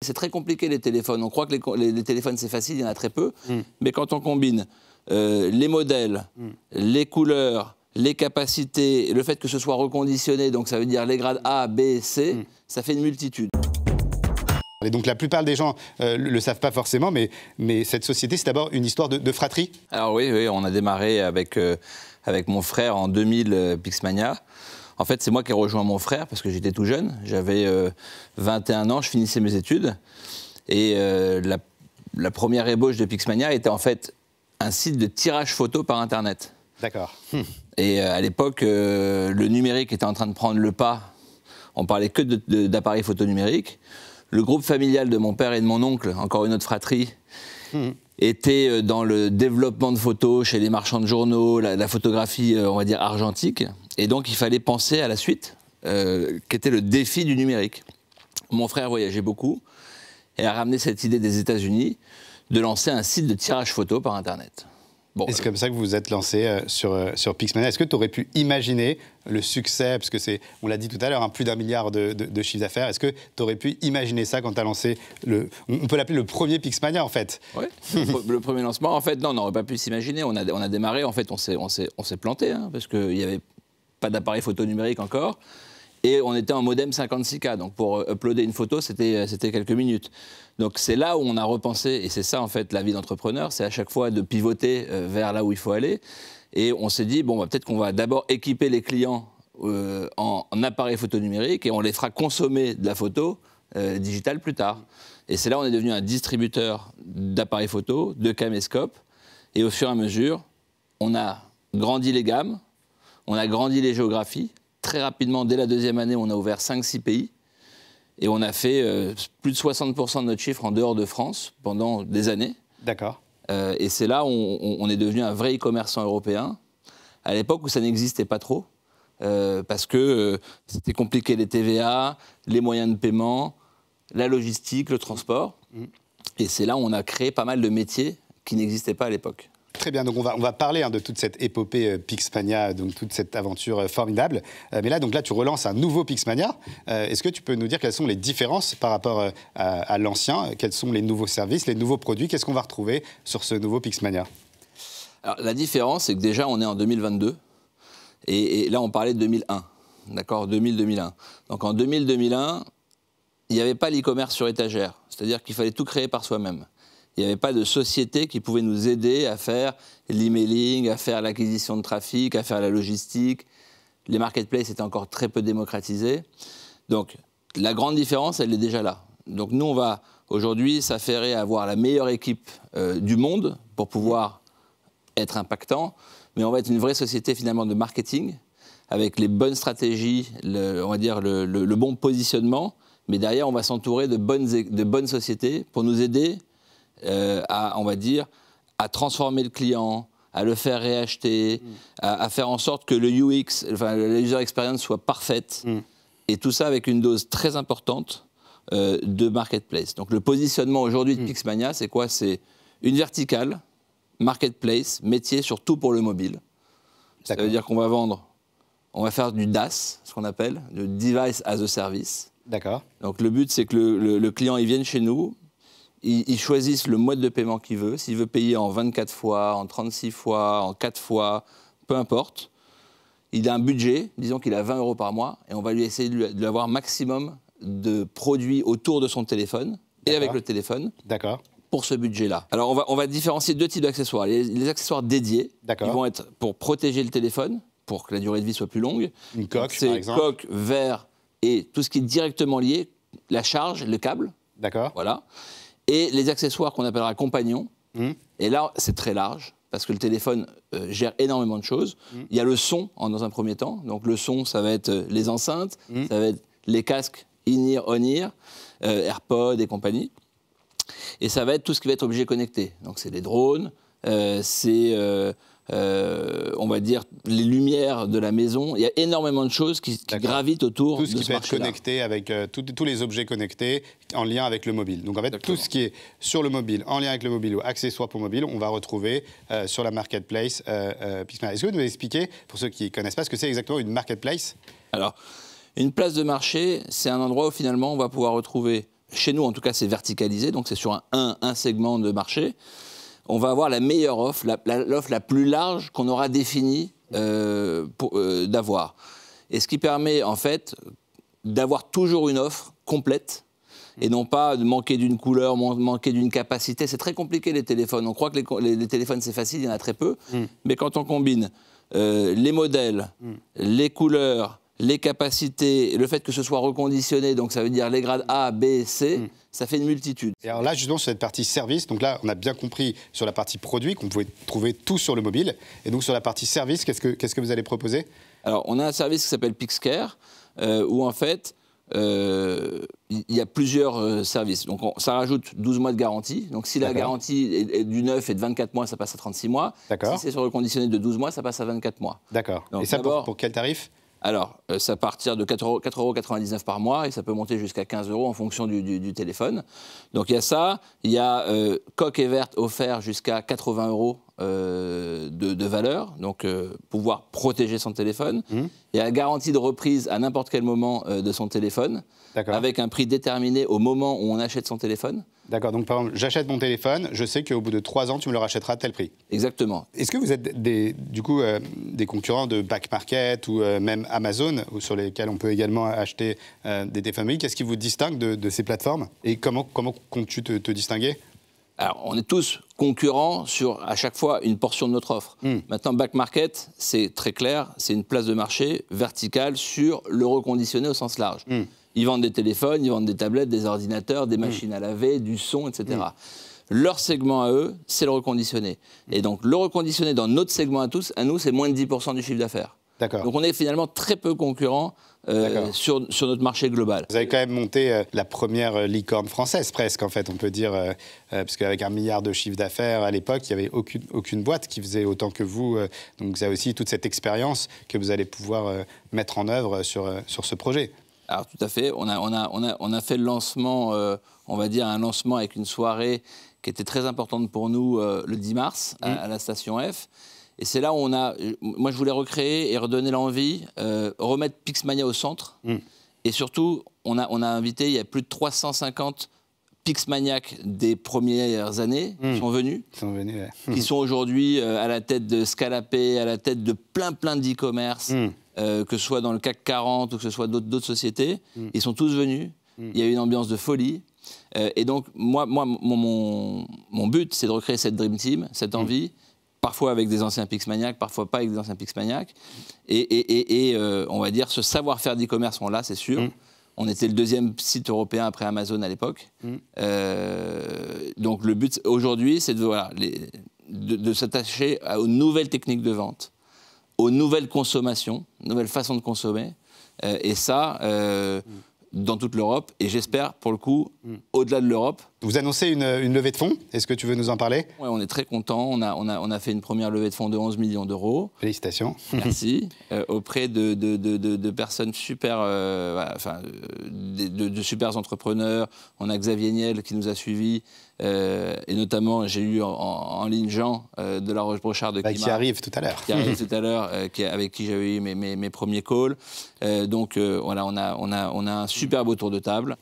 C'est très compliqué les téléphones. On croit que les téléphones c'est facile, il y en a très peu. Mais quand on combine les modèles, les couleurs, les capacités, le fait que ce soit reconditionné, donc ça veut dire les grades A, B, C, ça fait une multitude. Et donc la plupart des gens le savent pas forcément, mais cette société, c'est d'abord une histoire de fratrie. Alors oui, on a démarré avec mon frère en 2000 Pixmania. En fait, c'est moi qui ai rejoint mon frère parce que j'étais tout jeune. J'avais 21 ans, je finissais mes études. Et la première ébauche de Pixmania était en fait un site de tirage photo par Internet. D'accord. Et à l'époque, le numérique était en train de prendre le pas. On parlait que d'appareils photo numériques. Le groupe familial de mon père et de mon oncle, encore une autre fratrie, était dans le développement de photos chez les marchands de journaux, la photographie, on va dire, argentique. Et donc, il fallait penser à la suite, qu'était le défi du numérique. Mon frère voyageait beaucoup et a ramené cette idée des États-Unis de lancer un site de tirage photo par Internet. Bon, et c'est comme ça que vous vous êtes lancé sur Pixmania. Est-ce que tu aurais pu imaginer le succès, parce que c'est, on l'a dit tout à l'heure, plus d'1 milliard de chiffre d'affaires. Est-ce que tu aurais pu imaginer ça quand tu as lancé on peut l'appeler le premier Pixmania, en fait? Oui, le premier lancement, en fait, non, on n'aurait pas pu s'imaginer. On a démarré, en fait, on s'est planté, parce qu'il n'y avait pas d'appareil photo numérique encore. Et on était en modem 56K, donc pour uploader une photo, c'était quelques minutes. Donc c'est là où on a repensé, et c'est ça en fait la vie d'entrepreneur, c'est à chaque fois de pivoter vers là où il faut aller. Et on s'est dit, bon, peut-être qu'on va d'abord équiper les clients en appareil photo numérique et on les fera consommer de la photo digitale plus tard. Et c'est là où on est devenu un distributeur d'appareils photo, de caméscopes. Et au fur et à mesure, on a grandi les gammes, on a grandi les géographies. Très rapidement, dès la 2e année, on a ouvert 5-6 pays et on a fait plus de 60% de notre chiffre en dehors de France pendant des années. D'accord. Et c'est là où on est devenu un vrai e-commerçant européen, à l'époque où ça n'existait pas trop, parce que c'était compliqué, les TVA, les moyens de paiement, la logistique, le transport. Et c'est là où on a créé pas mal de métiers qui n'existaient pas à l'époque. Très bien, donc on va parler de toute cette épopée Pixmania, donc toute cette aventure formidable. Mais là, tu relances un nouveau Pixmania. Est-ce que tu peux nous dire quelles sont les différences par rapport à l'ancien? Quels sont les nouveaux services, les nouveaux produits? Qu'est-ce qu'on va retrouver sur ce nouveau Pixmania? Alors, la différence, c'est que déjà, on est en 2022. Et là, on parlait de 2001. D'accord, 2000-2001. Donc en 2000-2001, il n'y avait pas l'e-commerce sur étagère. C'est-à-dire qu'il fallait tout créer par soi-même. Il n'y avait pas de société qui pouvait nous aider à faire l'emailing, à faire l'acquisition de trafic, à faire la logistique. Les marketplaces étaient encore très peu démocratisés. Donc, la grande différence, elle est déjà là. Donc, nous, on va aujourd'hui s'affairer à avoir la meilleure équipe du monde pour pouvoir être impactant. Mais on va être une vraie société, finalement, de marketing, avec les bonnes stratégies, on va dire le bon positionnement. Mais derrière, on va s'entourer de bonnes sociétés pour nous aider on va dire, à transformer le client, à le faire réacheter, à faire en sorte que le UX, enfin, la user experience soit parfaite. Et tout ça avec une dose très importante de marketplace. Donc le positionnement aujourd'hui de Pixmania, c'est quoi? C'est une verticale, marketplace, métier surtout pour le mobile. Ça veut dire qu'on va on va faire du DaaS, ce qu'on appelle, le Device as a Service. D'accord. Donc le but, c'est que le client, il vienne chez nous, il choisisse le mode de paiement qu'il veut. S'il veut payer en 24 fois, en 36 fois, en 4 fois, peu importe. Il a un budget, disons qu'il a 20 € par mois, et on va lui essayer de lui avoir un maximum de produits autour de son téléphone, et avec le téléphone, pour ce budget-là. Alors on va différencier 2 types d'accessoires. Les accessoires dédiés, ils vont être pour protéger le téléphone, pour que la durée de vie soit plus longue. Une coque, par exemple. Coque, verre, et tout ce qui est directement lié, la charge, le câble. D'accord. Voilà. Et les accessoires qu'on appellera compagnons. Et là, c'est très large, parce que le téléphone gère énormément de choses. Il y a le son, dans un premier temps. Donc le son, ça va être les enceintes, ça va être les casques in-ear, on-ear, AirPods et compagnie. Et ça va être tout ce qui va être objet connecté. Donc c'est les drones, c'est, on va dire, les lumières de la maison. Il y a énormément de choses qui gravitent autour de ce marché-là. Tout ce qui peut être connecté avec tous les objets connectés en lien avec le mobile. Donc en fait, tout ce qui est sur le mobile, en lien avec le mobile ou accessoires pour mobile, on va retrouver sur la marketplace Pixmania. Est-ce que vous nous expliquer, pour ceux qui ne connaissent pas, ce que c'est exactement une marketplace? Alors, une place de marché, c'est un endroit où finalement on va pouvoir retrouver chez nous en tout cas c'est verticalisé, donc c'est sur un segment de marché, on va avoir la meilleure offre, l'offre la plus large qu'on aura définie d'avoir. Et ce qui permet en fait d'avoir toujours une offre complète et non pas de manquer d'une couleur, manquer d'une capacité. C'est très compliqué les téléphones. On croit que les téléphones c'est facile, il y en a très peu. Mais quand on combine les modèles, les couleurs, les capacités, le fait que ce soit reconditionné, donc ça veut dire les grades A, B, C, ça fait une multitude. Et alors là, justement, sur cette partie service, donc là, on a bien compris sur la partie produit qu'on pouvait trouver tout sur le mobile. Et donc sur la partie service, qu'est-ce que vous allez proposer? Alors, on a un service qui s'appelle PixCare, où en fait, il y a plusieurs services. Donc, ça rajoute 12 mois de garantie. Donc, si la garantie est du 9 et de 24 mois, ça passe à 36 mois. Si c'est sur le conditionné de 12 mois, ça passe à 24 mois. D'accord. Et ça, pour quel tarif? Alors, ça part de 4,99 € par mois et ça peut monter jusqu'à 15 € en fonction du téléphone. Donc, il y a ça. Il y a coque et verte offert jusqu'à 80 € de valeur, donc pouvoir protéger son téléphone. Il y a la garantie de reprise à n'importe quel moment de son téléphone, avec un prix déterminé au moment où on achète son téléphone. D'accord, donc par exemple, j'achète mon téléphone, je sais qu'au bout de 3 ans, tu me le rachèteras à tel prix. Exactement. Est-ce que vous êtes des concurrents de Back Market ou même Amazon, sur lesquels on peut également acheter des téléphones mobiles? Qu'est-ce qui vous distingue de ces plateformes? Et comment comptes-tu te distinguer? Alors, on est tous concurrents sur, à chaque fois, une portion de notre offre. Maintenant, Back Market, c'est très clair, c'est une place de marché verticale sur le reconditionné au sens large. Ils vendent des téléphones, ils vendent des tablettes, des ordinateurs, des machines à laver, du son, etc. Leur segment à eux, c'est le reconditionné. Et donc, le reconditionné dans notre segment à nous, c'est moins de 10% du chiffre d'affaires. Donc, on est finalement très peu concurrents sur notre marché global. Vous avez quand même monté la première licorne française, presque, en fait, on peut dire, parce qu'avec 1 milliard de chiffre d'affaires à l'époque, il n'y avait aucune boîte qui faisait autant que vous. Donc, vous avez aussi toute cette expérience que vous allez pouvoir mettre en œuvre sur ce projet. Alors, tout à fait. On a fait le lancement, on va dire, un lancement avec une soirée qui était très importante pour nous le 10 mars à la station F. Et c'est là où moi, je voulais recréer et redonner l'envie, remettre Pixmania au centre. Et surtout, on a invité, il y a plus de 350 Pixmaniacs des premières années qui sont venus. Qui sont aujourd'hui à la tête de Scalapé, à la tête de plein d'e-commerce, que ce soit dans le CAC 40 ou que ce soit d'autres sociétés. Ils sont tous venus. Il y a eu une ambiance de folie. Et donc, moi mon but, c'est de recréer cette Dream Team, cette envie. Parfois avec des anciens Pixmaniacs, parfois pas avec des anciens Pixmaniacs. Et on va dire, ce savoir-faire d'e-commerce, on l'a, c'est sûr. On était le 2e site européen après Amazon à l'époque. Donc le but aujourd'hui, c'est de s'attacher aux nouvelles techniques de vente, aux nouvelles consommations, nouvelles façons de consommer. Et ça, dans toute l'Europe. Et j'espère, pour le coup, au-delà de l'Europe. Vous annoncez une levée de fonds. Est-ce que tu veux nous en parler? Oui, on est très contents. On a fait une première levée de fonds de 11 millions d'euros. Félicitations. Merci. Auprès de personnes super, de super entrepreneurs. On a Xavier Niel qui nous a suivis. Et notamment, j'ai eu en ligne Jean de la Roche-Brochard de Climat. Qui arrive tout à l'heure. Qui arrive tout à l'heure, avec qui j'avais eu mes premiers calls. Donc, voilà, on a un super beau tour de table.